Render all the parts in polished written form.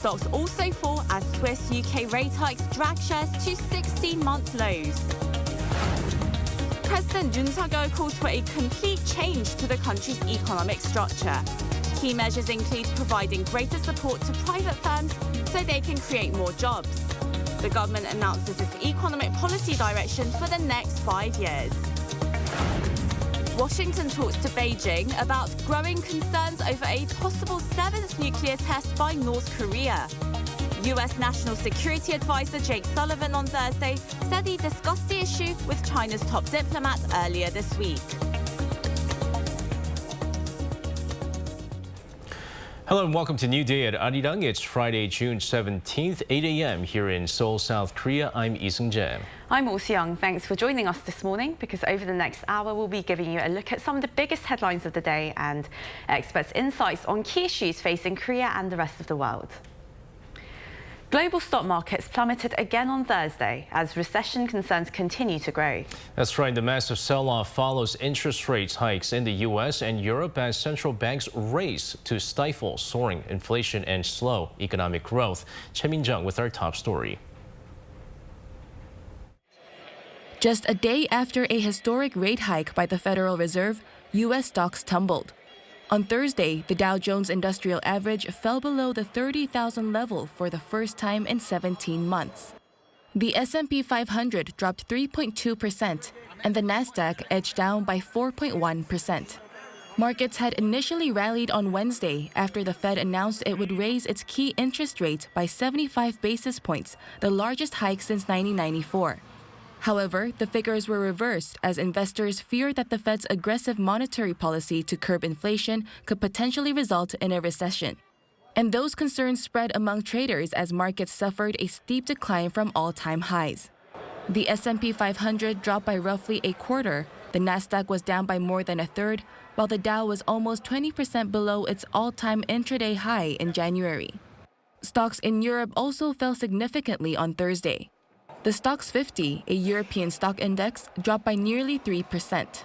Stocks also fall as Swiss UK rate hikes drag shares to 16-month lows. President Yoon Sejong calls for a complete change to the country's economic structure. Key measures include providing greater support to private firms so they can create more jobs. The government announces its economic policy direction for the next 5 years. Washington talks to Beijing about growing concerns over a possible 7th nuclear test by North Korea. US National Security Advisor Jake Sullivan on Thursday said he discussed the issue with China's top diplomat earlier this week. Hello and welcome to New Day at Arirang. It's Friday, June 17th, 8 a.m. here in Seoul, South Korea. I'm Lee Seung-jae. I'm Seoul. Thanks for joining us this morning, because over the next hour we'll be giving you a look at some of the biggest headlines of the day and experts' insights on key issues facing Korea and the rest of the world. Global stock markets plummeted again on Thursday as recession concerns continue to grow. That's right. The massive sell-off follows interest rate hikes in the U.S. and Europe as central banks race to stifle soaring inflation and slow economic growth. Choi Min-jung with our top story. Just a day after a historic rate hike by the Federal Reserve, U.S. stocks tumbled. On Thursday, the Dow Jones Industrial Average fell below the 30,000 level for the first time in 17 months. The S&P 500 dropped 3.2%, and the Nasdaq edged down by 4.1%. Markets had initially rallied on Wednesday after the Fed announced it would raise its key interest rate by 75 basis points, the largest hike since 1994. However, the figures were reversed as investors feared that the Fed's aggressive monetary policy to curb inflation could potentially result in a recession. And those concerns spread among traders as markets suffered a steep decline from all-time highs. The S&P 500 dropped by roughly a quarter, the Nasdaq was down by more than a third, while the Dow was almost 20% below its all-time intraday high in January. Stocks in Europe also fell significantly on Thursday. The Stoxx 50, a European stock index, dropped by nearly 3%.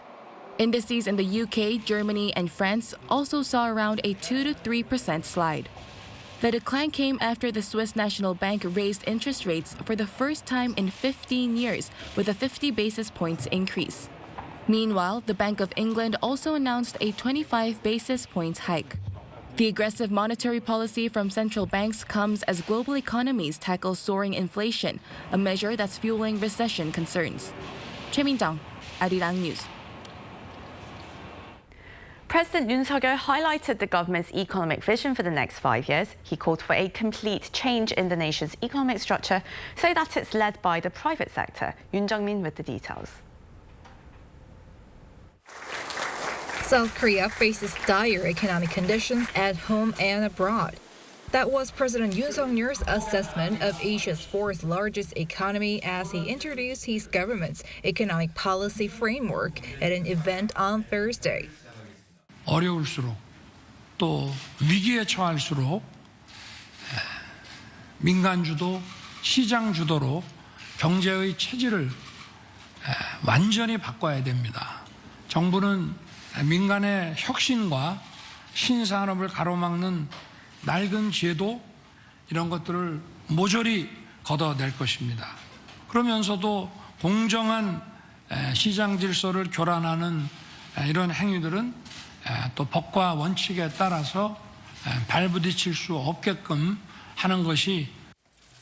Indices in the UK, Germany, and France also saw around a 2 to 3% slide. The decline came after the Swiss National Bank raised interest rates for the first time in 15 years with a 50 basis points increase. Meanwhile, the Bank of England also announced a 25 basis points hike. The aggressive monetary policy from central banks comes as global economies tackle soaring inflation, a measure that's fueling recession concerns. Choi Min-jung, Arirang News. President Yoon Sejong highlighted the government's economic vision for the next 5 years. He called for a complete change in the nation's economic structure so that it's led by the private sector. Yoon Jung-min with the details. South Korea faces dire economic conditions at home and abroad. That was President Yoon Suk-yeol's assessment of Asia's fourth largest economy as he introduced his government's economic policy framework at an event on Thursday. 어려울수록 또 위기에 처할수록 민간 주도, 시장 주도로 경제의 체질을 완전히 바꿔야 됩니다. 정부는 민간의 혁신과 신산업을 가로막는 낡은 제도 이런 것들을 모조리 걷어낼 것입니다. 그러면서도 공정한 시장 질서를 교란하는 이런 행위들은 또 법과 원칙에 따라서 발부딪힐 수 없게끔 하는 것이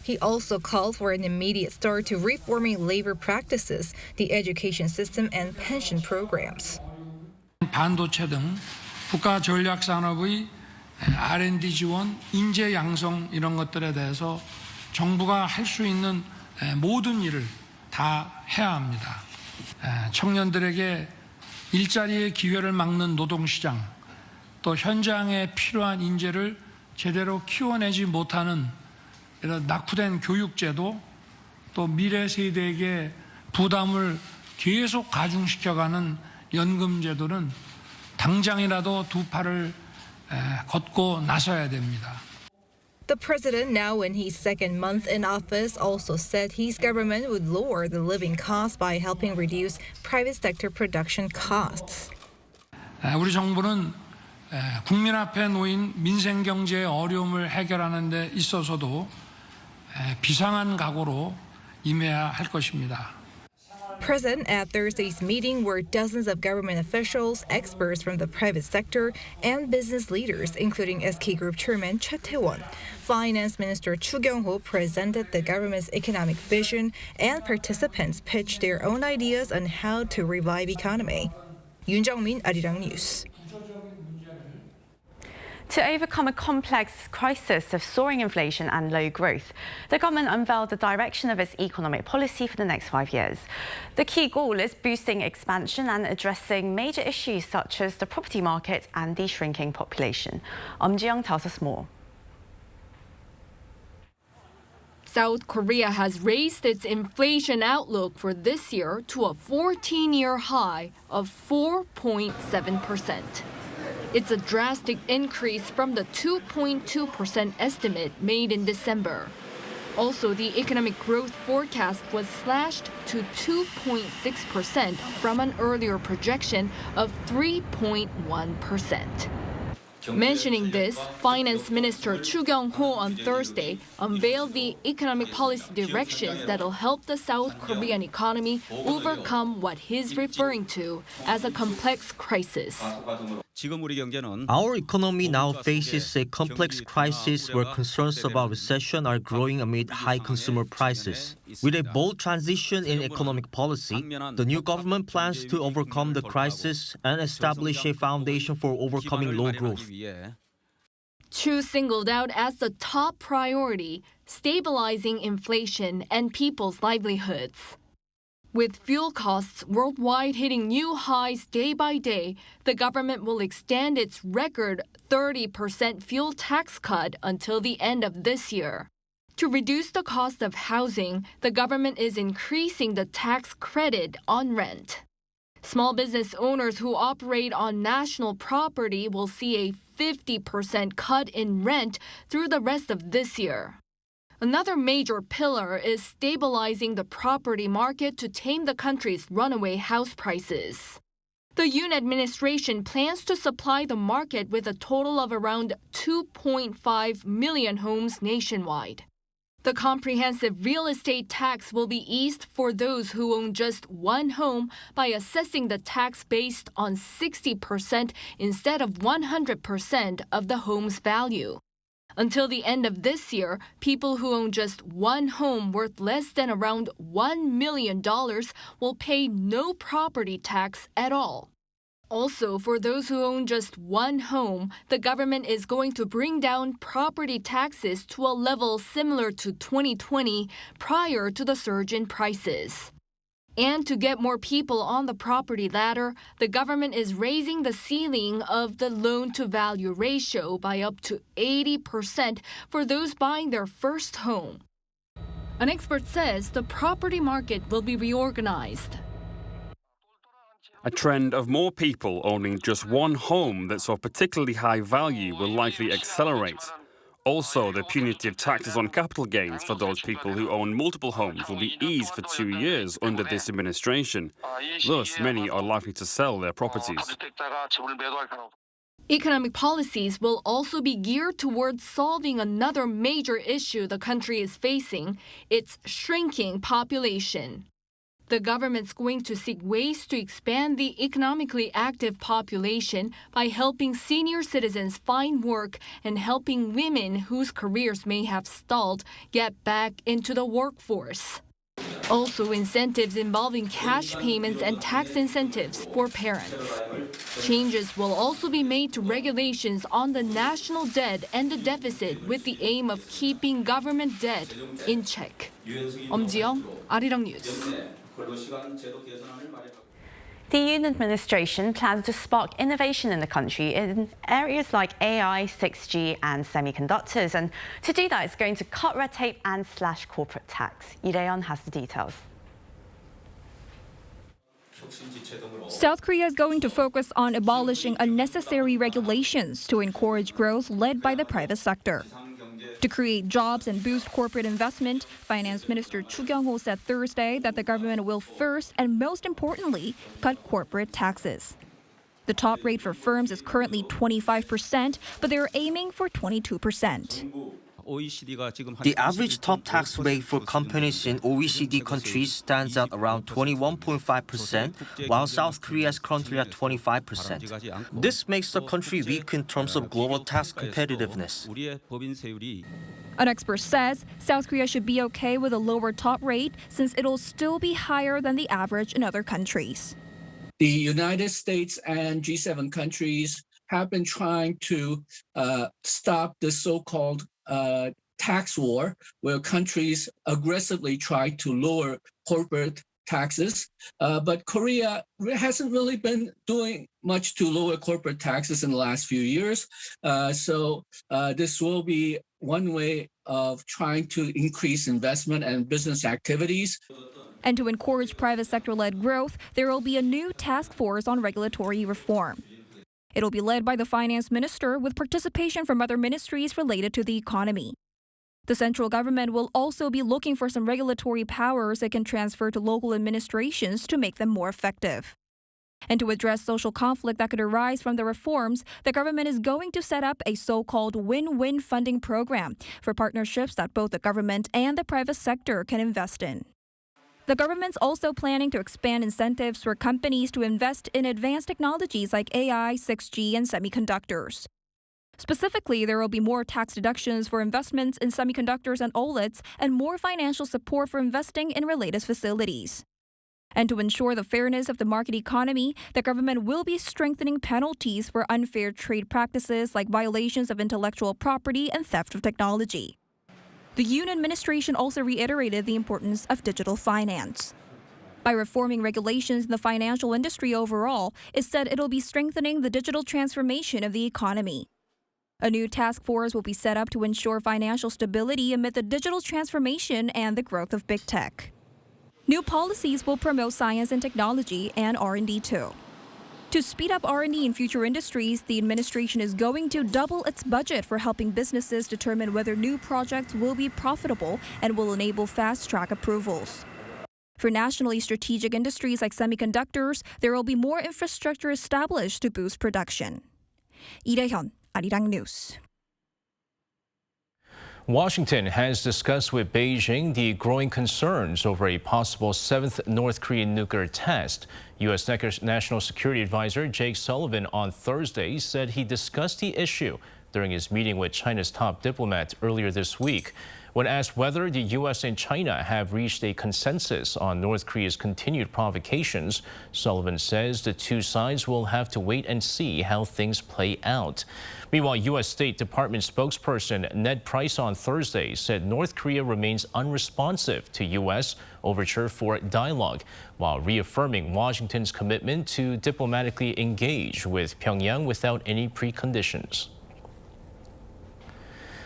He also called for an immediate start to reforming labor practices, the education system, and pension programs. 반도체 등 국가 전략 산업의 R&D 지원, 인재 양성 이런 것들에 대해서 정부가 할 수 있는 모든 일을 다 해야 합니다. 청년들에게 일자리의 기회를 막는 노동시장, 또 현장에 필요한 인재를 제대로 키워내지 못하는 이런 낙후된 교육제도, 또 미래 세대에게 부담을 계속 가중시켜가는 연금제도는 당장이라도 두 팔을 걷고 나서야 됩니다. The president, now in his second month in office, also said his government would lower the living costs by helping reduce private sector production costs. 우리 정부는 국민 앞에 놓인 민생 경제의 어려움을 해결하는 데 있어서도 비상한 각오로 임해야 할 것입니다. Present at Thursday's meeting were dozens of government officials, experts from the private sector, and business leaders, including SK Group Chairman Choi Tae-won. Finance Minister Chu Kyung-ho presented the government's economic vision, and participants pitched their own ideas on how to revive economy. Yoon Jung-min, Arirang News. To overcome a complex crisis of soaring inflation and low growth, the government unveiled the direction of its economic policy for the next 5 years. The key goal is boosting expansion and addressing major issues such as the property market and the shrinking population. Ji-young tells us more. South Korea has raised its inflation outlook for this year to a 14-year high of 4.7%. It's a drastic increase from the 2.2% estimate made in December. Also, the economic growth forecast was slashed to 2.6% from an earlier projection of 3.1%. Mentioning this, Finance Minister Chu Kyung-ho on Thursday unveiled the economic policy directions that'll help the South Korean economy overcome what he's referring to as a complex crisis. Our economy now faces a complex crisis where concerns about recession are growing amid high consumer prices. With a bold transition in economic policy, the new government plans to overcome the crisis and establish a foundation for overcoming low growth. Chu singled out as the top priority stabilizing inflation and people's livelihoods. With fuel costs worldwide hitting new highs day by day, the government will extend its record 30% fuel tax cut until the end of this year. To reduce the cost of housing, the government is increasing the tax credit on rent. Small business owners who operate on national property will see a 50% cut in rent through the rest of this year. Another major pillar is stabilizing the property market to tame the country's runaway house prices. The Yoon administration plans to supply the market with a total of around 2.5 million homes nationwide. The comprehensive real estate tax will be eased for those who own just one home by assessing the tax based on 60% instead of 100% of the home's value. Until the end of this year, people who own just one home worth less than around $1 million will pay no property tax at all. Also, for those who own just one home, the government is going to bring down property taxes to a level similar to 2020 prior to the surge in prices. And to get more people on the property ladder, the government is raising the ceiling of the loan-to-value ratio by up to 80% for those buying their first home. An expert says the property market will be reorganized. A trend of more people owning just one home that's of particularly high value will likely accelerate. Also, the punitive taxes on capital gains for those people who own multiple homes will be eased for 2 years under this administration. Thus, many are likely to sell their properties. Economic policies will also be geared towards solving another major issue the country is facing, its shrinking population. The government's going to seek ways to expand the economically active population by helping senior citizens find work and helping women whose careers may have stalled get back into the workforce. Also, incentives involving cash payments and tax incentives for parents. Changes will also be made to regulations on the national debt and the deficit with the aim of keeping government debt in check. Ji-young, Arirang News. The Yoon administration plans to spark innovation in the country in areas like AI, 6G and semiconductors. And to do that, it's going to cut red tape and slash corporate tax. Lee Dae-yeon has the details. South Korea is going to focus on abolishing unnecessary regulations to encourage growth led by the private sector. To create jobs and boost corporate investment, Finance Minister Chu Kyung-ho said Thursday that the government will first and most importantly cut corporate taxes. The top rate for firms is currently 25%, but they're aiming for 22%. The average top tax rate for companies in OECD countries stands at around 21.5%, while South Korea is currently at 25%. This makes the country weak in terms of global tax competitiveness. An expert says South Korea should be okay with a lower top rate since it'll still be higher than the average in other countries. The United States and G7 countries have been trying to stop the so-called tax war, where countries aggressively try to lower corporate taxes. But Korea hasn't really been doing much to lower corporate taxes in the last few years. So this will be one way of trying to increase investment and business activities. And to encourage private sector-led growth, there will be a new task force on regulatory reform. It'll be led by the finance minister with participation from other ministries related to the economy. The central government will also be looking for some regulatory powers it can transfer to local administrations to make them more effective. And to address social conflict that could arise from the reforms, the government is going to set up a so-called win-win funding program for partnerships that both the government and the private sector can invest in. The government's also planning to expand incentives for companies to invest in advanced technologies like AI, 6G, and semiconductors. Specifically, there will be more tax deductions for investments in semiconductors and OLEDs and more financial support for investing in related facilities. And to ensure the fairness of the market economy, the government will be strengthening penalties for unfair trade practices like violations of intellectual property and theft of technology. The Yoon administration also reiterated the importance of digital finance. By reforming regulations in the financial industry overall, it said it'll be strengthening the digital transformation of the economy. A new task force will be set up to ensure financial stability amid the digital transformation and the growth of big tech. New policies will promote science and technology and R&D too. To speed up R&D in future industries, the administration is going to double its budget for helping businesses determine whether new projects will be profitable and will enable fast-track approvals. For nationally strategic industries like semiconductors, there will be more infrastructure established to boost production. Lee Dae-hyun, Arirang News. Washington has discussed with Beijing the growing concerns over a possible seventh North Korean nuclear test. U.S. National Security Advisor Jake Sullivan on Thursday said he discussed the issue during his meeting with China's top diplomat earlier this week. When asked whether the U.S. and China have reached a consensus on North Korea's continued provocations, Sullivan says the two sides will have to wait and see how things play out. Meanwhile, U.S. State Department spokesperson Ned Price on Thursday said North Korea remains unresponsive to U.S. overture for dialogue, while reaffirming Washington's commitment to diplomatically engage with Pyongyang without any preconditions.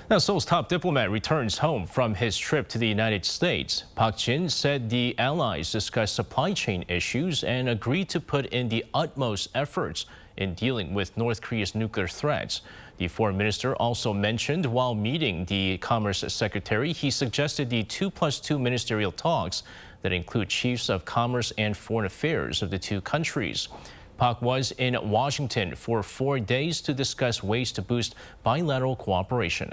Now, Seoul's top diplomat returns home from his trip to the United States. Park Jin said the allies discussed supply chain issues and agreed to put in the utmost efforts in dealing with North Korea's nuclear threats. The foreign minister also mentioned while meeting the Commerce Secretary, he suggested the 2+2 ministerial talks that include chiefs of commerce and foreign affairs of the two countries. Park was in Washington for 4 days to discuss ways to boost bilateral cooperation.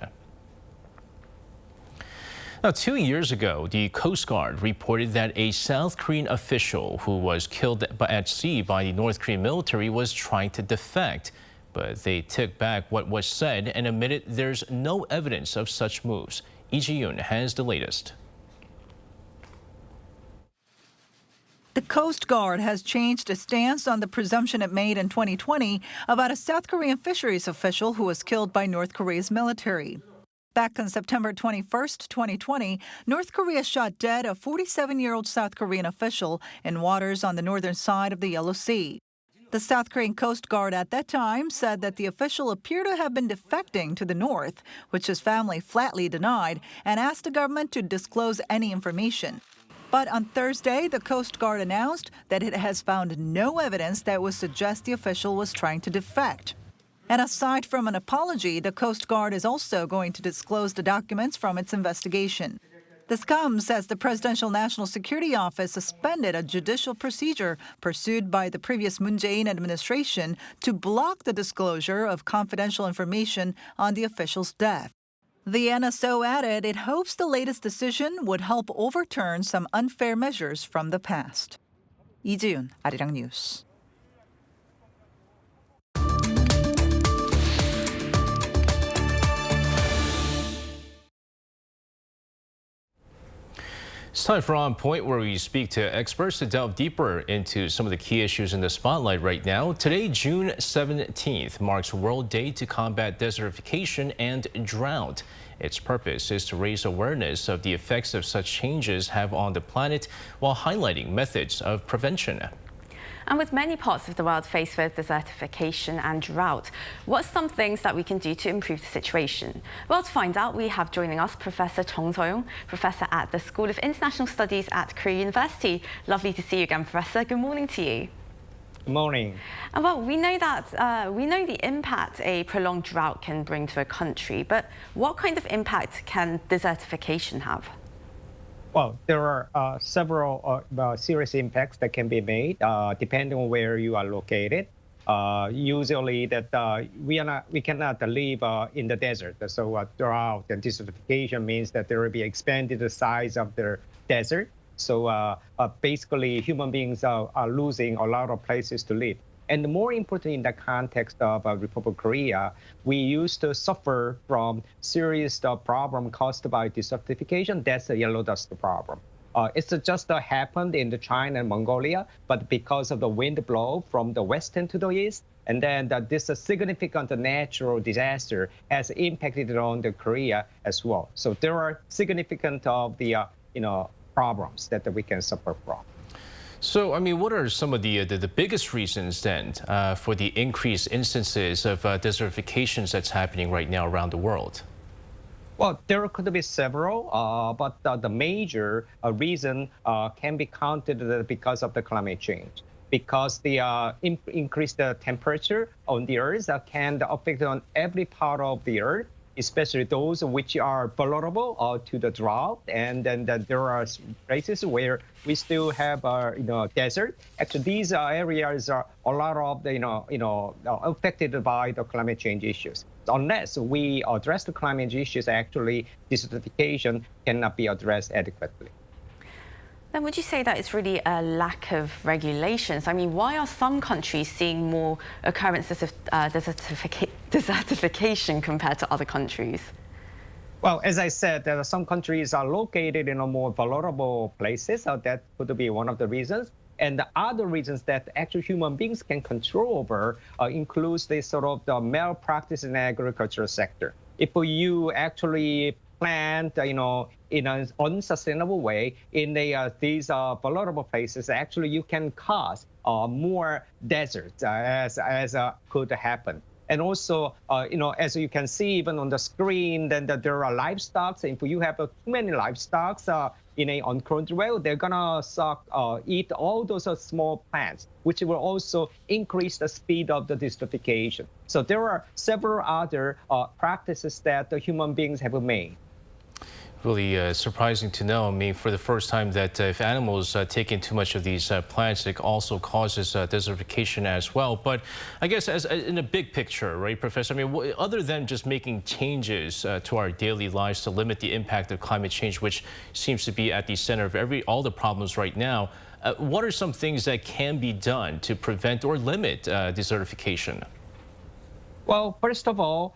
Now, 2 years ago, the Coast Guard reported that a South Korean official who was killed at sea by the North Korean military was trying to defect. But they took back what was said and admitted there's no evidence of such moves. Yoon has the latest. The Coast Guard has changed its stance on the presumption it made in 2020 about a South Korean fisheries official who was killed by North Korea's military. Back on September 21, 2020, North Korea shot dead a 47-year-old South Korean official in waters on the northern side of the Yellow Sea. The South Korean Coast Guard at that time said that the official appeared to have been defecting to the north, which his family flatly denied, and asked the government to disclose any information. But on Thursday, the Coast Guard announced that it has found no evidence that would suggest the official was trying to defect. And aside from an apology, the Coast Guard is also going to disclose the documents from its investigation. This comes as the Presidential National Security Office suspended a judicial procedure pursued by the previous Moon Jae-in administration to block the disclosure of confidential information on the official's death. The NSO added it hopes the latest decision would help overturn some unfair measures from the past. 이지윤, 아리랑 뉴스. It's time for On Point, where we speak to experts to delve deeper into some of the key issues in the spotlight right now. Today, June 17th, marks World Day to combat desertification and drought. Its purpose is to raise awareness of the effects of such changes have on the planet while highlighting methods of prevention. And with many parts of the world faced with desertification and drought, what are some things that we can do to improve the situation? Well, to find out, we have joining us Professor King Sejong, Professor at the School of International Studies at Korea University. Lovely to see you again, Professor. Good morning to you. Good morning. And well, we know the impact a prolonged drought can bring to a country, but what kind of impact can desertification have? Well, there are several serious impacts that can be made depending on where you are located. Usually, that we cannot live in the desert. So drought and desertification means that there will be expanded the size of the desert. So basically, human beings are losing a lot of places to live. And more importantly, in the context of Republic of Korea, we used to suffer from serious problem caused by desertification. That's the yellow dust problem. It's just happened in China and Mongolia, but because of the wind blow from the west into the east, and then this significant natural disaster has impacted on the Korea as well. So there are significant of the problems that we can suffer from. So, I mean, what are some of the biggest reasons then for the increased instances of desertifications that's happening right now around the world? Well, there could be several, but the major reason can be counted because of the climate change. Because the increased temperature on the Earth can affect on every part of the Earth, especially those which are vulnerable to the drought. And then there are places where we still have desert. Actually, these areas are a lot of affected by the climate change issues. Unless we address the climate change issues, actually desertification cannot be addressed adequately. Then would you say that it's really a lack of regulations? I mean, why are some countries seeing more occurrences of desertification compared to other countries? Well, as I said, there are some countries are located in more vulnerable places. So that could be one of the reasons. And the other reasons that actually human beings can control over includes the sort of the malpractice in the agricultural sector. If you actually plant, in an unsustainable way in these vulnerable places, actually you can cause more deserts as could happen. And also, as you can see even on the screen, then there are livestock. If you have too many livestock in an uncontrolled way, they're gonna eat all those small plants, which will also increase the speed of the desertification. So there are several other practices that the human beings have made. Really surprising to know. I mean, for the first time that if animals take in too much of these plants, it also causes desertification as well. But I guess in a big picture, right, Professor, I mean, other than just making changes to our daily lives to limit the impact of climate change, which seems to be at the center of all the problems right now, what are some things that can be done to prevent or limit desertification? Well, first of all,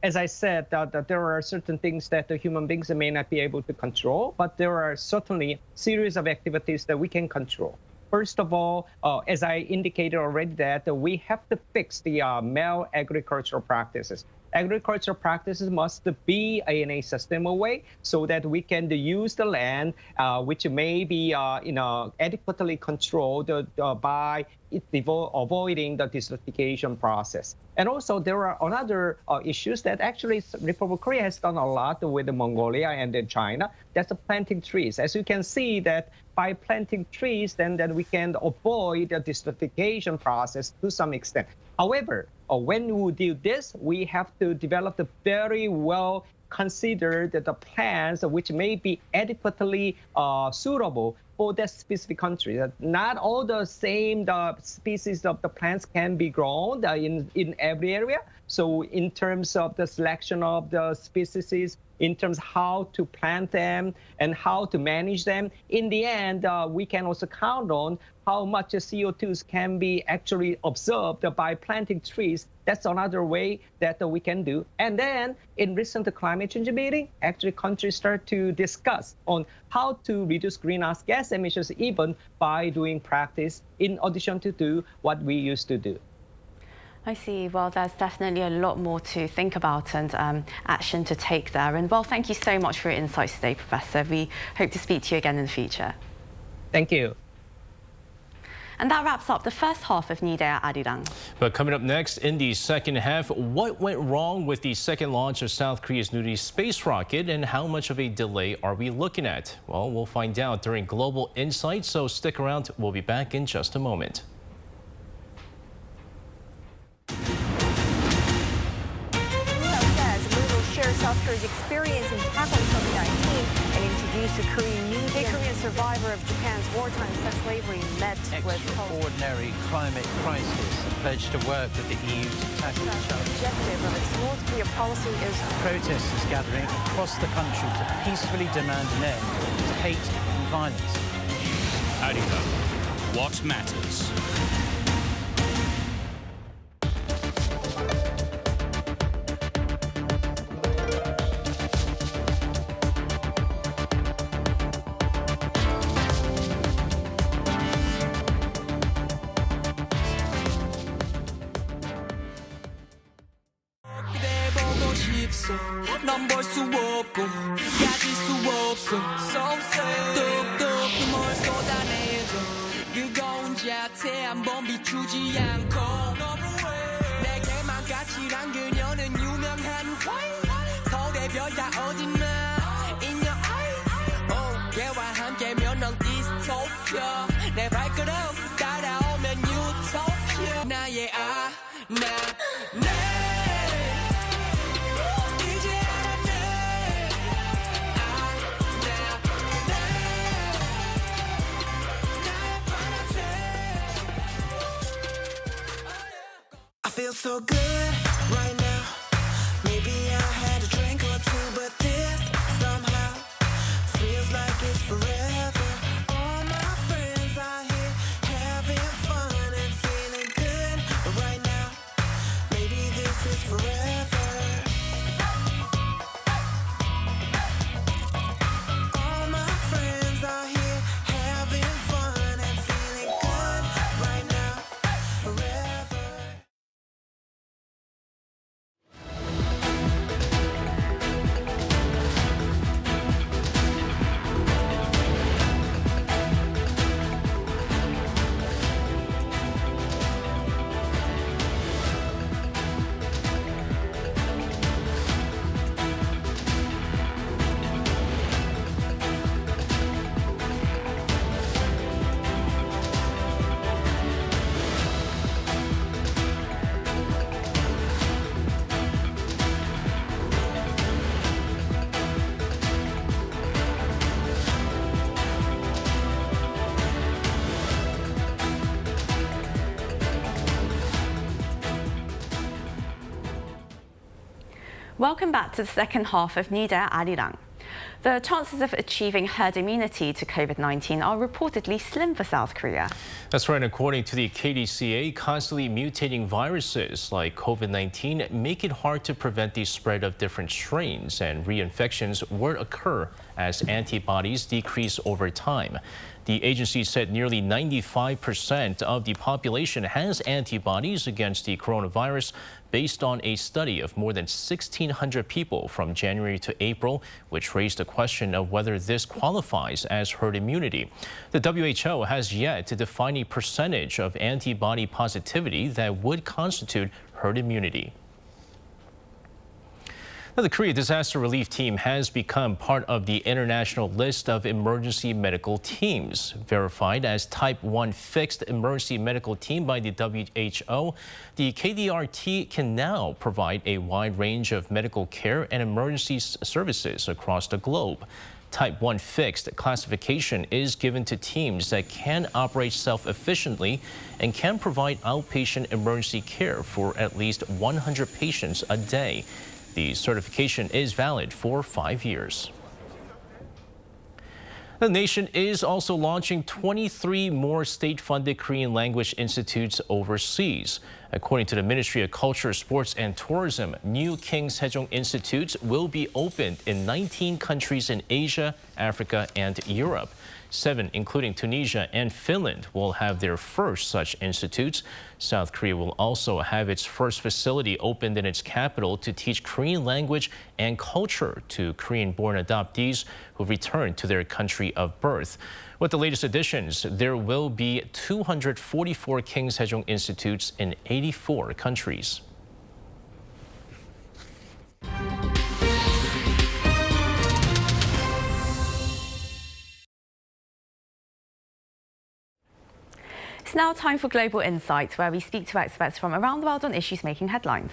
as I said, that there are certain things that the human beings may not be able to control, but there are certainly series of activities that we can control. First of all, as I indicated already, that we have to fix the agricultural practices. Agricultural practices must be in a sustainable way so that we can use the land, which may be adequately controlled by avoiding the desertification process. And also, there are other issues that actually Republic of Korea has done a lot with Mongolia and then China. That's planting trees. As you can see, that by planting trees, then we can avoid the desertification process to some extent. However, when we do this, we have to develop a very well consider that the plants which may be adequately suitable for that specific country. Not all the same species of the plants can be grown in every area. So in terms of the selection of the species, in terms of how to plant them and how to manage them, in the end, we can also count on how much CO2s can be actually observed by planting trees. That's another way that we can do. And then in recent climate change meeting, actually countries start to discuss on how to reduce greenhouse gas emissions even by doing practice in addition to do what we used to do. I see. Well, there's definitely a lot more to think about and action to take there. And well, thank you so much for your insights today, Professor. We hope to speak to you again in the future. Thank you. And that wraps up the first half of New Day at Arirang. But coming up next in the second half, what went wrong with the second launch of South Korea's Nuri space rocket and how much of a delay are we looking at? Well, we'll find out during Global Insight, so stick around. We'll be back in just a moment. South Korea's experience in tackling COVID-19 and introduced a Korean new day. A Korean survivor of Japan's wartime sex slavery met with extraordinary climate crisis and pledged to work with the EU to tackle the challenge. The objective of its North Korea policy is protesters gathering across the country to peacefully demand an end to hate and violence. Arirang, what matters? 넌 볼 수 없고 가질 수 없어 뚝뚝 눈물 쏟아내도 뜨거운 자태 한번 비추지 않고 내게만 가치란 그녀는 유명한 서울의 별다 어딨나 In your eye 걔와 함께면 넌 디스토피아 내 발걸음 따라오면 유토피아 나의 I feel so good right now. Maybe I had a drink or two, but this somehow feels like it's forever. All my friends are here having fun and feeling good right now. Maybe this is forever. All my friends are here having fun and feeling good right now. Forever. Welcome back to the second half of New Day at Arirang. The chances of achieving herd immunity to COVID-19 are reportedly slim for South Korea. That's right. According to the KDCA, constantly mutating viruses like COVID-19 make it hard to prevent the spread of different strains, and reinfections would occur as antibodies decrease over time. The agency said nearly 95% of the population has antibodies against the coronavirus based on a study of more than 1,600 people from January to April, which raised the question of whether this qualifies as herd immunity. The WHO has yet to define a percentage of antibody positivity that would constitute herd immunity. Now, the Korea Disaster Relief Team has become part of the international list of emergency medical teams. Verified as Type 1 Fixed Emergency Medical Team by the WHO, the KDRT can now provide a wide range of medical care and emergency services across the globe. Type 1 Fixed classification is given to teams that can operate self-efficiently and can provide outpatient emergency care for at least 100 patients a day. The certification is valid for 5 years. The nation is also launching 23 more state-funded Korean language institutes overseas. According to the Ministry of Culture, Sports and Tourism, new King Sejong institutes will be opened in 19 countries in Asia, Africa, and Europe. 7, including Tunisia and Finland, will have their first such institutes. South Korea will also have its first facility opened in its capital to teach Korean language and culture to Korean-born adoptees who return to their country of birth. With the latest additions, there will be 244 King Sejong institutes in 84 countries. It's now time for Global Insight, where we speak to experts from around the world on issues making headlines.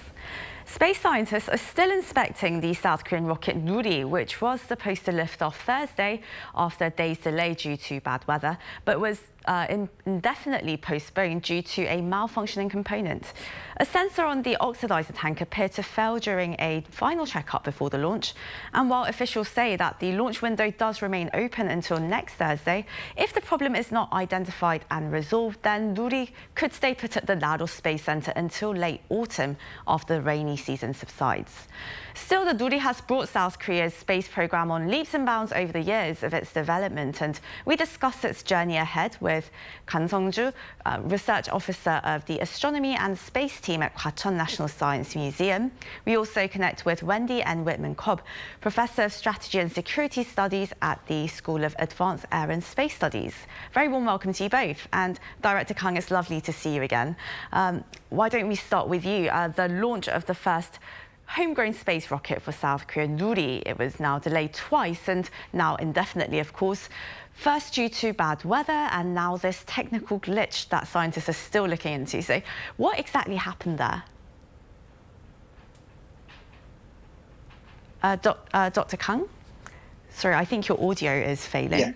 Space scientists are still inspecting the South Korean rocket Nuri, which was supposed to lift off Thursday after a day's delay due to bad weather, but was indefinitely postponed due to a malfunctioning component. A sensor on the oxidizer tank appeared to fail during a final checkup before the launch. And while officials say that the launch window does remain open until next Thursday, if the problem is not identified and resolved, then Nuri could stay put at the Lado Space Center until late autumn after the rainy season subsides. Still, the Nuri has brought South Korea's space program on leaps and bounds over the years of its development, and we discuss its journey ahead with Kan Sung-ju, research officer of the Astronomy and Space team at Gwacheon National Science Museum. We also connect with Wendy N. Whitman-Cobb, professor of strategy and security studies at the School of Advanced Air and Space Studies. Very warm welcome to you both. And Director Kang, it's lovely to see you again. Why don't we start with you? The launch of the first homegrown space rocket for South Korea, Nuri, it was now delayed twice and now indefinitely, of course. First due to bad weather and now this technical glitch that scientists are still looking into. So what exactly happened there? Dr. Kang? Sorry, I think your audio is failing. Yeah.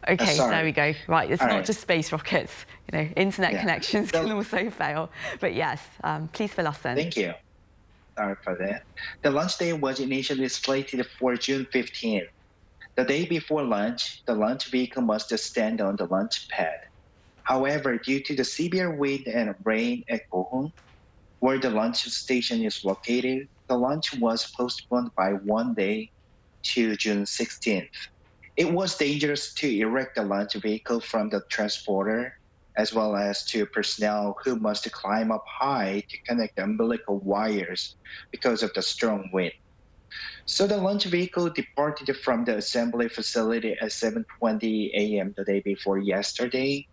Okay, there we go. Right, it's All not right. just space rockets. You know, internet connections can also fail. But yes, please fill us in. Thank you. Sorry for that. The launch date was initially slated for June 15th. The day before launch, the launch vehicle must stand on the launch pad. However, due to the severe wind and rain at Gohung, where the launch station is located, the launch was postponed by 1 day to June 16th. It was dangerous to erect the launch vehicle from the transporter, as well as to personnel who must climb up high to connect the umbilical wires because of the strong wind. So the launch vehicle departed from the assembly facility at 7:20 a.m. the day before yesterday,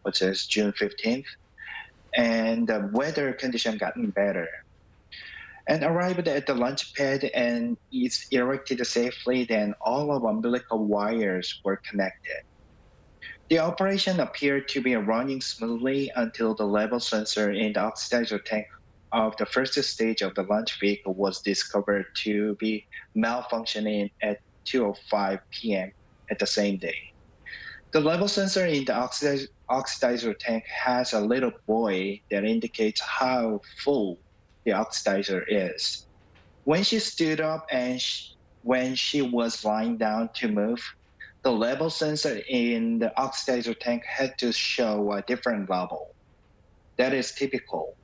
which is June 15th, and the weather condition gotten better. And arrived at the launch pad and is erected safely, then all of umbilical wires were connected. The operation appeared to be running smoothly until the level sensor in the oxidizer tank of the first stage of the launch vehicle was discovered to be malfunctioning at 2:05 p.m. at the same day. The level sensor in the oxidizer tank has a little buoy that indicates how full the oxidizer is. When she stood up and when she was lying down to move, the level sensor in the oxidizer tank had to show a different level. That is typical.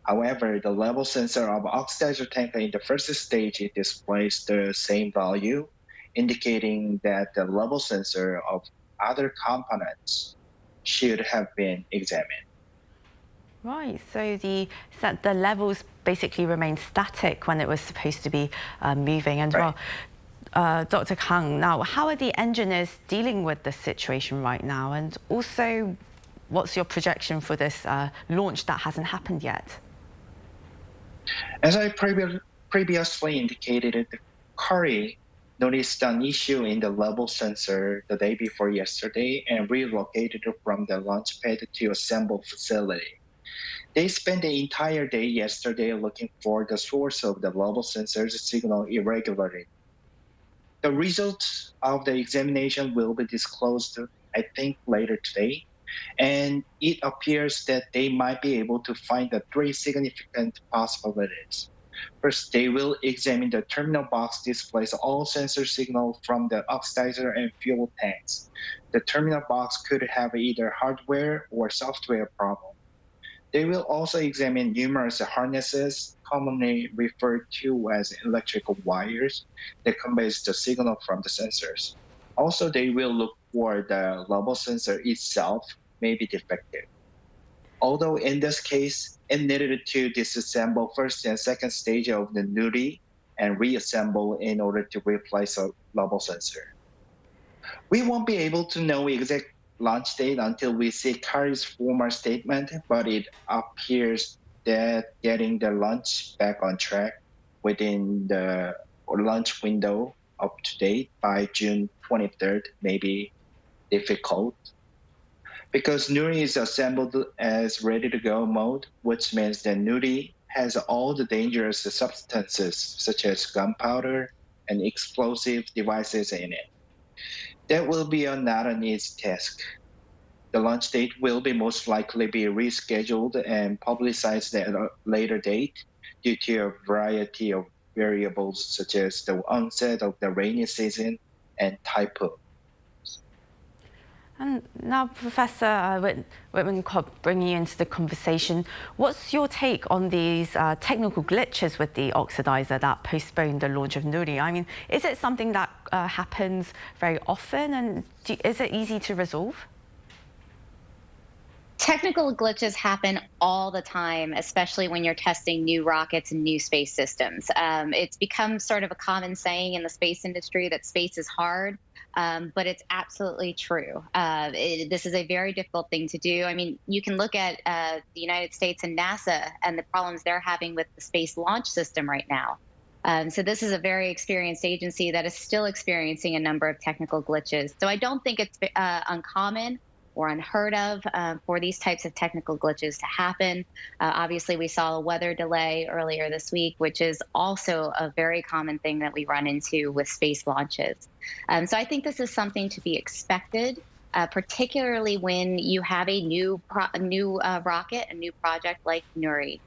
However, the level sensor of oxidizer tank in the first stage displays the same value, indicating that the level sensor of other components should have been examined. Right, so the levels basically remained static when it was supposed to be moving. And right. Dr. Kang, now, how are the engineers dealing with this situation right now? And also, what's your projection for this launch that hasn't happened yet? As I previously indicated that Korea noticed an issue in the level sensor the day before yesterday and relocated it from the launch pad to assemble facility. They spent the entire day yesterday looking for the source of the level sensor's signal irregularity. The results of the examination will be disclosed, I think, later today, and it appears that they might be able to find the three significant possibilities. First, they will examine the terminal box displays all sensor signal from the oxidizer and fuel tanks. The terminal box could have either hardware or software problem. They will also examine numerous harnesses, commonly referred to as electrical wires, that conveys the signal from the sensors. Also, they will look for the level sensor itself may be defective. Although in this case, it needed to disassemble first and second stage of the Nuri and reassemble in order to replace a level sensor. We won't be able to know exact launch date until we see Korea's formal statement, but it appears that getting the launch back on track within the launch window up to date by June 23rd may be difficult. Because Nuri is assembled as ready-to-go mode, which means that Nuri has all the dangerous substances such as gunpowder and explosive devices in it. That will be not an easy task. The launch date will be most likely be rescheduled and publicized at a later date due to a variety of variables such as the onset of the rainy season and typhoon. And now, Professor Whitman-Cobb, bringing you into the conversation, what's your take on these technical glitches with the oxidizer that postponed the launch of Nuri? I mean, is it something that happens very often, and is it easy to resolve? Technical glitches happen all the time, especially when you're testing new rockets and new space systems. It's become sort of a common saying in the space industry that space is hard. But it's absolutely true. This is a very difficult thing to do. I mean, you can look at the United States and NASA and the problems they're having with the Space Launch System right now. So this is a very experienced agency that is still experiencing a number of technical glitches. So I don't think it's uncommon or unheard of for these types of technical glitches to happen. Obviously, we saw a weather delay earlier this week, which is also a very common thing that we run into with space launches. So I think this is something to be expected, particularly when you have a new rocket, a new project like Nuri.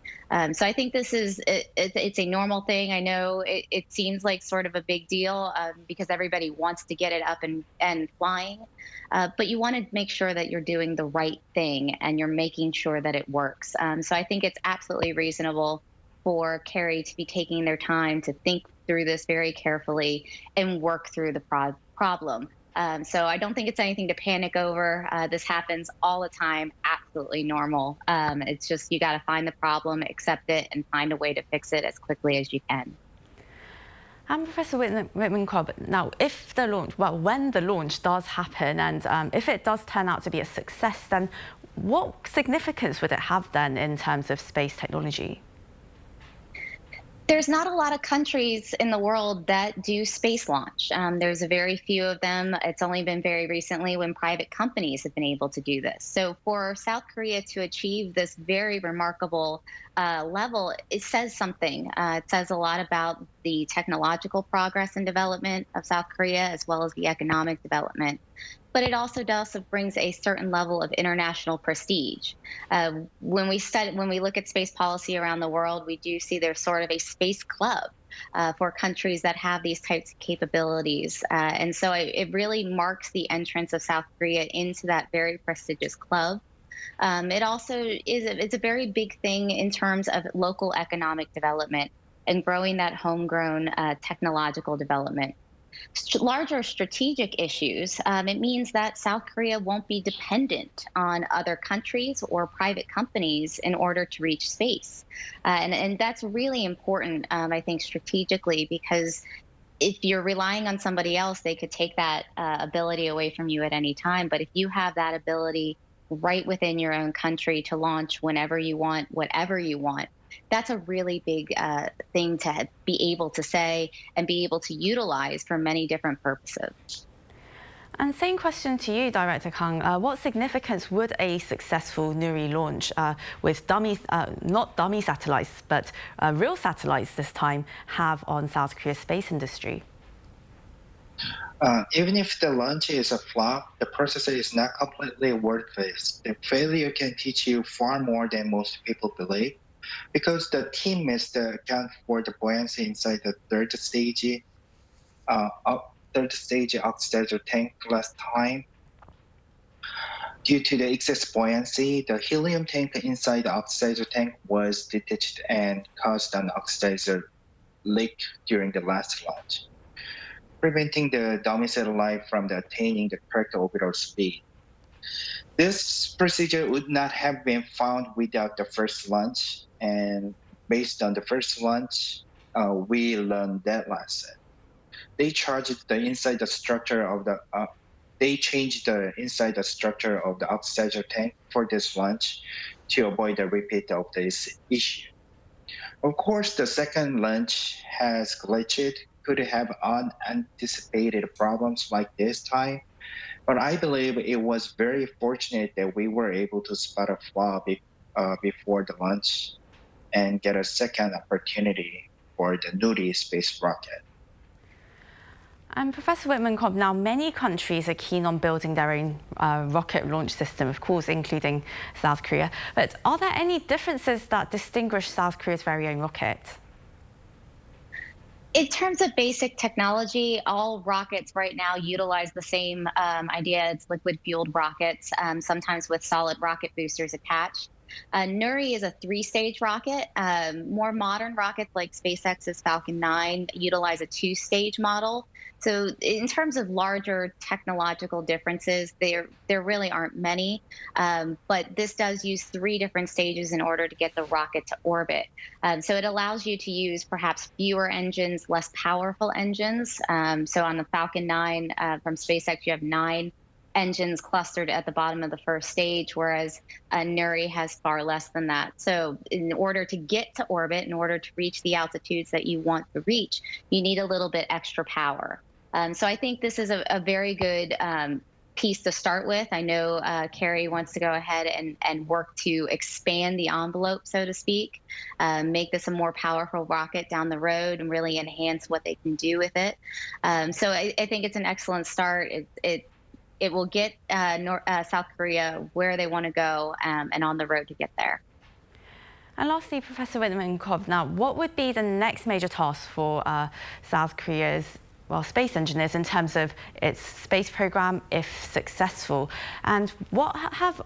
So I think this is it's a normal thing. I know it seems like sort of a big deal because everybody wants to get it up and flying, but you want to make sure that you're doing the right thing and you're making sure that it works. So I think it's absolutely reasonable for Kerry to be taking their time to think through this very carefully and work through the problem. So I don't think it's anything to panic over. This happens all the time, absolutely normal. It's just you got to find the problem, accept it, and find a way to fix it as quickly as you can. Professor Whitman-Cobb, now if the launch, well, when the launch does happen and if it does turn out to be a success, then what significance would it have then in terms of space technology? There's not a lot of countries in the world that do space launch. There's a very few of them. It's only been very recently when private companies have been able to do this. So for South Korea to achieve this very remarkable level, it says something. It says a lot about the technological progress and development of South Korea, as well as the economic development. But it also brings a certain level of international prestige. When we look at space policy around the world, we do see there's sort of a space club for countries that have these types of capabilities. And so it really marks the entrance of South Korea into that very prestigious club. It also it's a very big thing in terms of local economic development and growing that homegrown technological development. Larger strategic issues, it means that South Korea won't be dependent on other countries or private companies in order to reach space. And that's really important, I think, strategically, because if you're relying on somebody else, they could take that ability away from you at any time. But if you have that ability right within your own country to launch whenever you want, whatever you want, that's a really big thing to be able to say and be able to utilize for many different purposes. And same question to you, Director Kang. What significance would a successful Nuri launch with dummies, not dummy satellites, but real satellites this time, have on South Korea's space industry? Even if the launch is a flop, the process is not completely worthless. The failure can teach you far more than most people believe, because the team missed the account for the buoyancy inside the third stage oxidizer tank last time. Due to the excess buoyancy, the helium tank inside the oxidizer tank was detached and caused an oxidizer leak during the last launch, preventing the dummy satellite from attaining the correct orbital speed. This procedure would not have been found without the first launch, and based on the first launch, we learned that lesson. They changed the inside structure of the oxidizer tank for this launch to avoid a repeat of this issue. Of course, the second launch has glitched, could have unanticipated problems like this time, but I believe it was very fortunate that we were able to spot a flaw before the launch and get a second opportunity for the Nuri space rocket. And Professor Whitman-Cobb, now many countries are keen on building their own rocket launch system, of course, including South Korea. But are there any differences that distinguish South Korea's very own rocket? In terms of basic technology, all rockets right now utilize the same idea. It's liquid-fueled rockets, sometimes with solid rocket boosters attached. Nuri is a 3-stage rocket. More modern rockets like SpaceX's Falcon 9 utilize a 2-stage model. So in terms of larger technological differences, there really aren't many. But this does use 3 different stages in order to get the rocket to orbit. So it allows you to use perhaps fewer engines, less powerful engines. So on the Falcon 9 from SpaceX, you have 9 engines clustered at the bottom of the first stage, whereas Nuri has far less than that. So in order to get to orbit, in order to reach the altitudes that you want to reach, you need a little bit extra power. So I think this is a very good piece to start with. I know Carrie wants to go ahead and work to expand the envelope, so to speak, make this a more powerful rocket down the road and really enhance what they can do with it. So I think it's an excellent start. It will get South Korea where they want to go and on the road to get there. And lastly, Professor Whitman-Cobb, now what would be the next major task for South Korea's space engineers in terms of its space program, if successful? And what have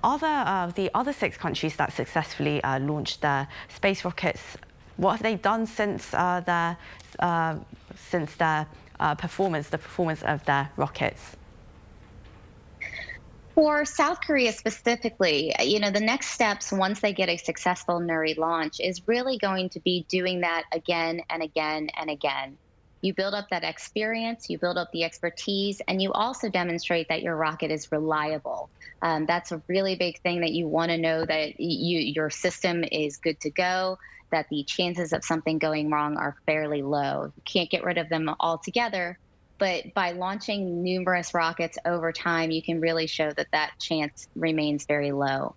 the other 6 countries that successfully launched their space rockets, what have they done since their performance, the performance of their rockets? For South Korea specifically, the next steps once they get a successful Nuri launch is really going to be doing that again and again and again. You build up that experience, you build up the expertise, and you also demonstrate that your rocket is reliable. That's a really big thing, that you want to know that your system is good to go, that the chances of something going wrong are fairly low. You can't get rid of them altogether, but by launching numerous rockets over time, you can really show that that chance remains very low.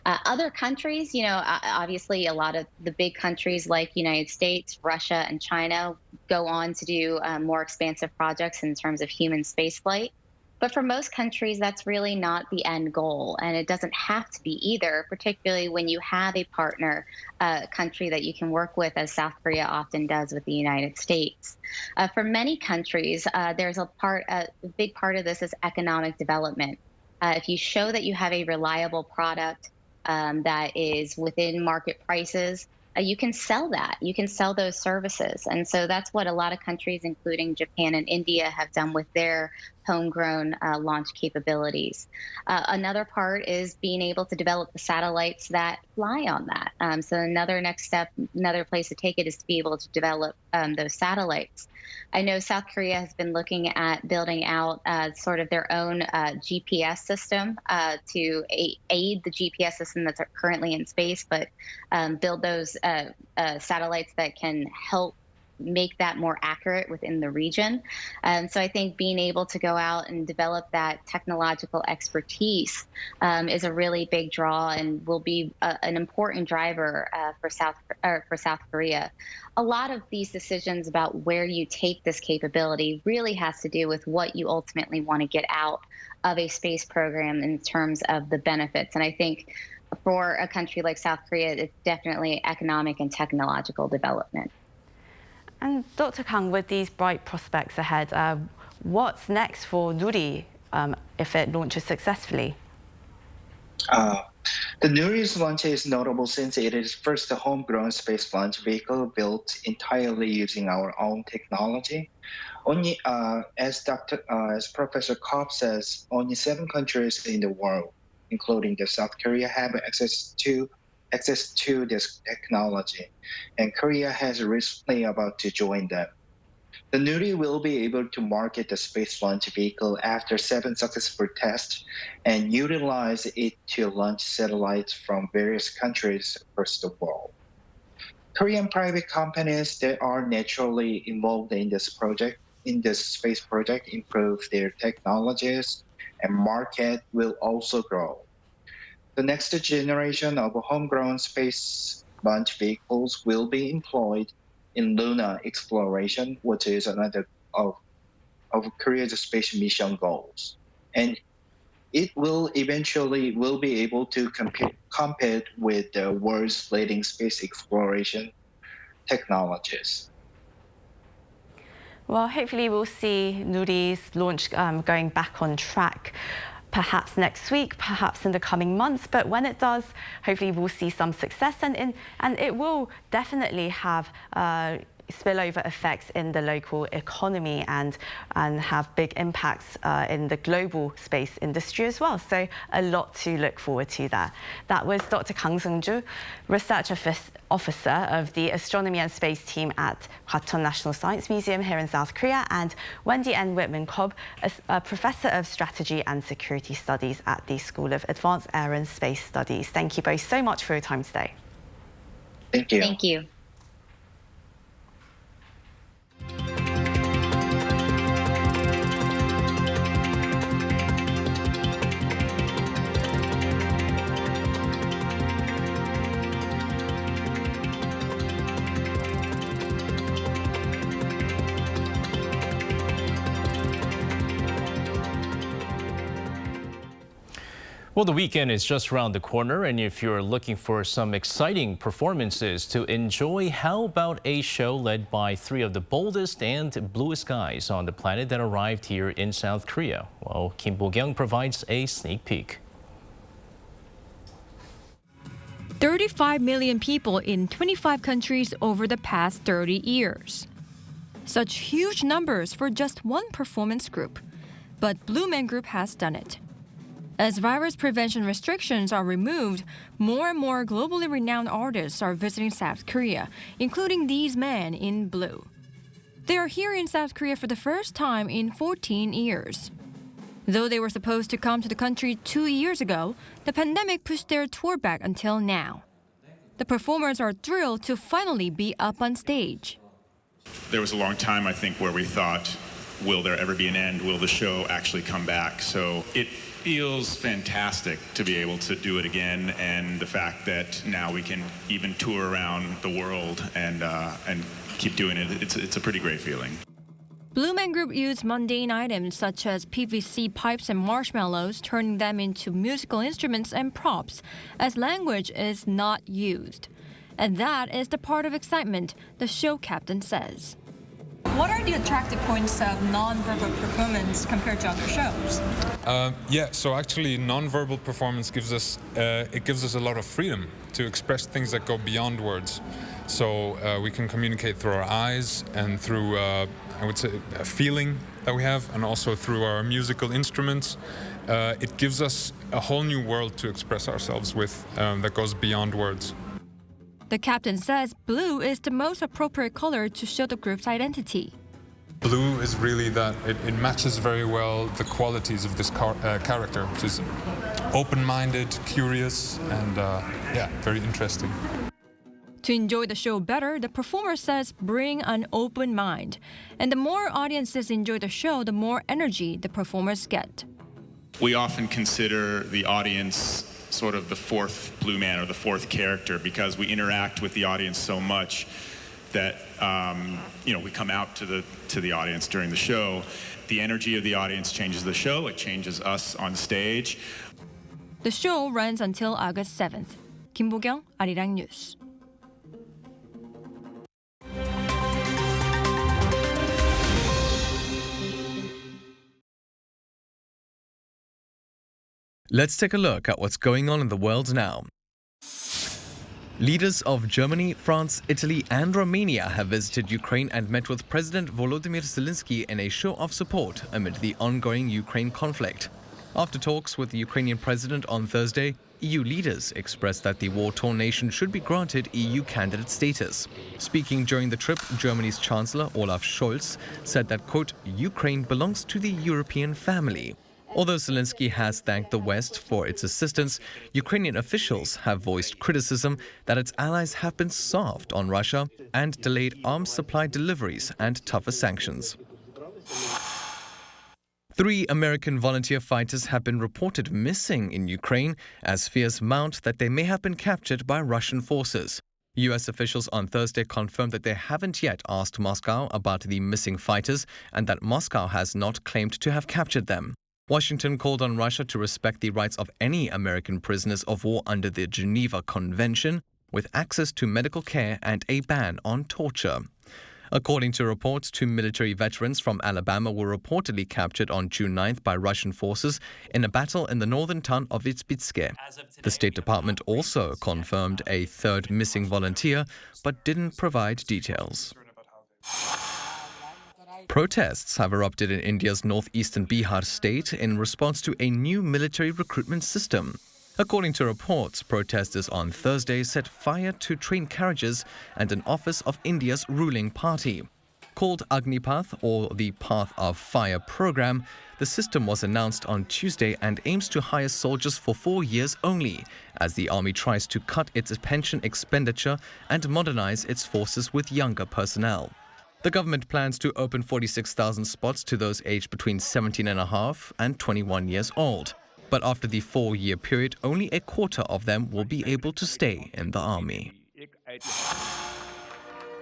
Other countries, obviously a lot of the big countries like United States, Russia, and China go on to do more expansive projects in terms of human spaceflight. But for most countries, that's really not the end goal, and it doesn't have to be either, particularly when you have a partner country that you can work with, as South Korea often does with the United States. For many countries, there's a big part of this is economic development. If you show that you have a reliable product that is within market prices, you can sell that. You can sell those services. And so that's what a lot of countries, including Japan and India, have done with their homegrown launch capabilities. Another part is being able to develop the satellites that fly on that. So another next step, another place to take it is to be able to develop those satellites. I know South Korea has been looking at building out sort of their own GPS system to aid the GPS system that's currently in space, but build those satellites that can help make that more accurate within the region. So I think being able to go out and develop that technological expertise is a really big draw and will be an important driver for South Korea. A lot of these decisions about where you take this capability really has to do with what you ultimately want to get out of a space program in terms of the benefits. And I think for a country like South Korea, it's definitely economic and technological development. And Dr. Kang, with these bright prospects ahead, what's next for Nuri if it launches successfully? The Nuri's launch is notable since it is first a homegrown space launch vehicle built entirely using our own technology. Only, as Professor Kopp says, only 7 countries in the world, including South Korea, have access to this technology, and Korea has recently about to join them. The Nuri will be able to market the space launch vehicle after 7 successful tests and utilize it to launch satellites from various countries across the world. Korean private companies that are naturally involved in this space project, improve their technologies, and market will also grow. The next generation of homegrown space launch vehicles will be employed in lunar exploration, which is another of Korea's space mission goals. And it will eventually be able to compete with the world's leading space exploration technologies. Well, hopefully we'll see Nuri's launch going back on track. Perhaps next week, perhaps in the coming months, but when it does, hopefully we'll see some success, and it will definitely have spillover effects in the local economy and have big impacts in the global space industry as well. So a lot to look forward to there. That was Dr. Kang Seung-ju, Research Officer of the Astronomy and Space Team at Hwacheon National Science Museum here in South Korea, and Wendy N. Whitman-Cobb, a Professor of Strategy and Security Studies at the School of Advanced Air and Space Studies. Thank you both so much for your time today. Thank you. Thank you. Well, the weekend is just around the corner, and if you're looking for some exciting performances to enjoy, how about a show led by 3 of the boldest and bluest guys on the planet that arrived here in South Korea? Well, Kim Bo-kyung provides a sneak peek. 35 million people in 25 countries over the past 30 years. Such huge numbers for just one performance group. But Blue Man Group has done it. As virus prevention restrictions are removed, more and more globally renowned artists are visiting South Korea, including these men in blue. They are here in South Korea for the first time in 14 years. Though they were supposed to come to the country 2 years ago, the pandemic pushed their tour back until now. The performers are thrilled to finally be up on stage. There was a long time, I think, where we thought, will there ever be an end? Will the show actually come back? So it feels fantastic to be able to do it again, and the fact that now we can even tour around the world and keep doing it. It's a pretty great feeling. Blue Man Group used mundane items such as PVC pipes and marshmallows, turning them into musical instruments and props, as language is not used. And that is the part of excitement, the show captain says. What are the attractive points of non-verbal performance compared to other shows? So actually non-verbal performance gives us a lot of freedom to express things that go beyond words. So we can communicate through our eyes and through, I would say, feeling that we have, and also through our musical instruments. It gives us a whole new world to express ourselves with that goes beyond words. The captain says blue is the most appropriate color to show the group's identity. Blue is really that, it matches very well the qualities of this character, which is open-minded, curious, and very interesting. To enjoy the show better, the performer says bring an open mind. And the more audiences enjoy the show, the more energy the performers get. We often consider the audience sort of the fourth blue man or the fourth character because we interact with the audience so much that we come out to the audience during the show. The energy of the audience changes the show. It changes us on stage. The show runs until August 7th. Kim Bo-kyung, Arirang News. Let's take a look at what's going on in the world now. Leaders of Germany, France, Italy and Romania have visited Ukraine and met with President Volodymyr Zelensky in a show of support amid the ongoing Ukraine conflict. After talks with the Ukrainian president on Thursday, EU leaders expressed that the war-torn nation should be granted EU candidate status. Speaking during the trip, Germany's Chancellor Olaf Scholz said that, quote, Ukraine belongs to the European family. Although Zelensky has thanked the West for its assistance, Ukrainian officials have voiced criticism that its allies have been soft on Russia and delayed arms supply deliveries and tougher sanctions. 3 American volunteer fighters have been reported missing in Ukraine as fears mount that they may have been captured by Russian forces. U.S. officials on Thursday confirmed that they haven't yet asked Moscow about the missing fighters and that Moscow has not claimed to have captured them. Washington called on Russia to respect the rights of any American prisoners of war under the Geneva Convention, with access to medical care and a ban on torture. According to reports, 2 military veterans from Alabama were reportedly captured on June 9th by Russian forces in a battle in the northern town of Vitebsk. The State Department also confirmed a 3rd missing volunteer, but didn't provide details. Protests have erupted in India's northeastern Bihar state in response to a new military recruitment system. According to reports, protesters on Thursday set fire to train carriages and an office of India's ruling party. Called Agnipath, or the Path of Fire program, the system was announced on Tuesday and aims to hire soldiers for 4 years only, as the army tries to cut its pension expenditure and modernize its forces with younger personnel. The government plans to open 46,000 spots to those aged between 17.5 and 21 years old. But after the 4-year period, only a quarter of them will be able to stay in the army.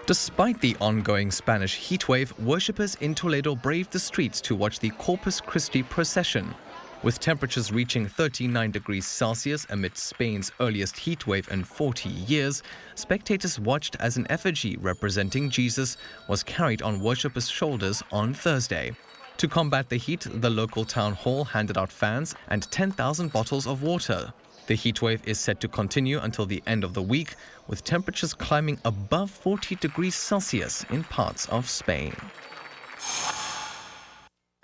Despite the ongoing Spanish heatwave, worshippers in Toledo braved the streets to watch the Corpus Christi procession. With temperatures reaching 39 degrees Celsius amid Spain's earliest heatwave in 40 years, spectators watched as an effigy representing Jesus was carried on worshippers' shoulders on Thursday. To combat the heat, the local town hall handed out fans and 10,000 bottles of water. The heatwave is set to continue until the end of the week, with temperatures climbing above 40 degrees Celsius in parts of Spain.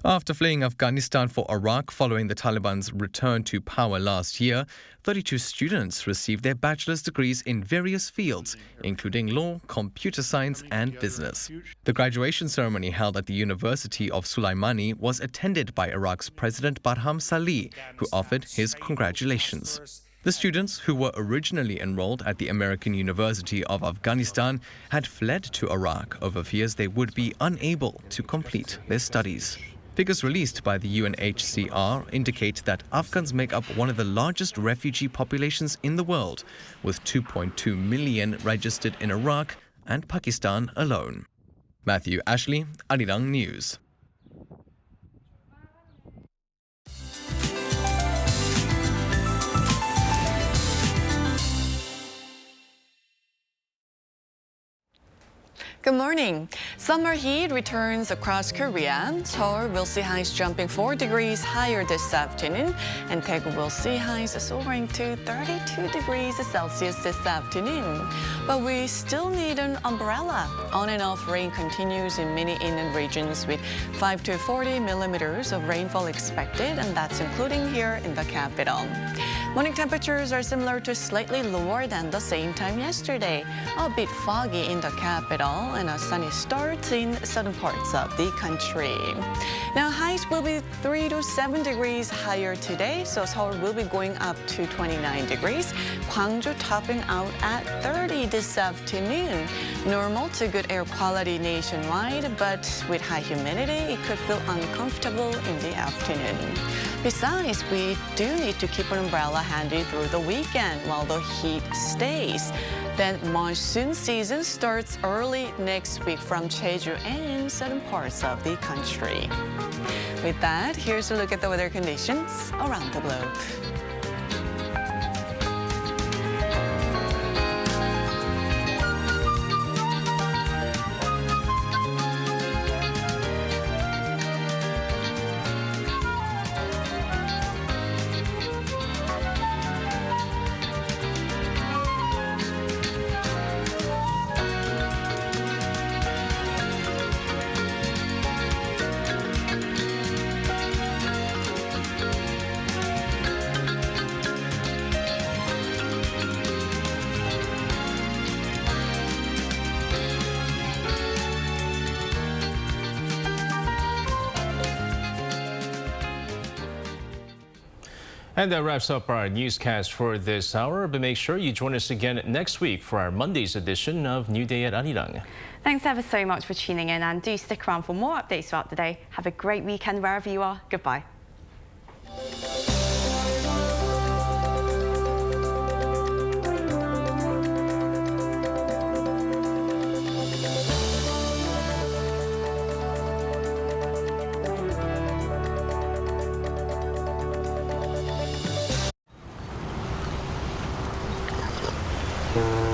After fleeing Afghanistan for Iraq following the Taliban's return to power last year, 32 students received their bachelor's degrees in various fields, including law, computer science and business. The graduation ceremony held at the University of Sulaimani was attended by Iraq's President Barham Salih, who offered his congratulations. The students, who were originally enrolled at the American University of Afghanistan, had fled to Iraq over fears they would be unable to complete their studies. Figures released by the UNHCR indicate that Afghans make up one of the largest refugee populations in the world, with 2.2 million registered in Iraq and Pakistan alone. Matthew Ashley, Arirang News. Good Good morning. Summer heat returns across Korea. Seoul will see highs jumping 4 degrees higher this afternoon, and Daegu will see highs soaring to 32 degrees Celsius this afternoon. But we still need an umbrella. On and off rain continues in many inland regions with 5 to 40 millimeters of rainfall expected, and that's including here in the capital. Morning temperatures are similar to slightly lower than the same time yesterday. A bit foggy in the capital and a sunny start in southern parts of the country. Now, highs will be 3 to 7 degrees higher today, so Seoul will be going up to 29 degrees. Gwangju topping out at 30 this afternoon. Normal to good air quality nationwide, but with high humidity, it could feel uncomfortable in the afternoon. Besides, we do need to keep an umbrella handy through the weekend while the heat stays. Then monsoon season starts early next week from Jeju and southern parts of the country. With that, here's a look at the weather conditions around the globe. And that wraps up our newscast for this hour, but make sure you join us again next week for our Monday's edition of New Day at Arirang. Thanks ever so much for tuning in, and do stick around for more updates throughout the day. Have a great weekend wherever you are. Goodbye. Thank you.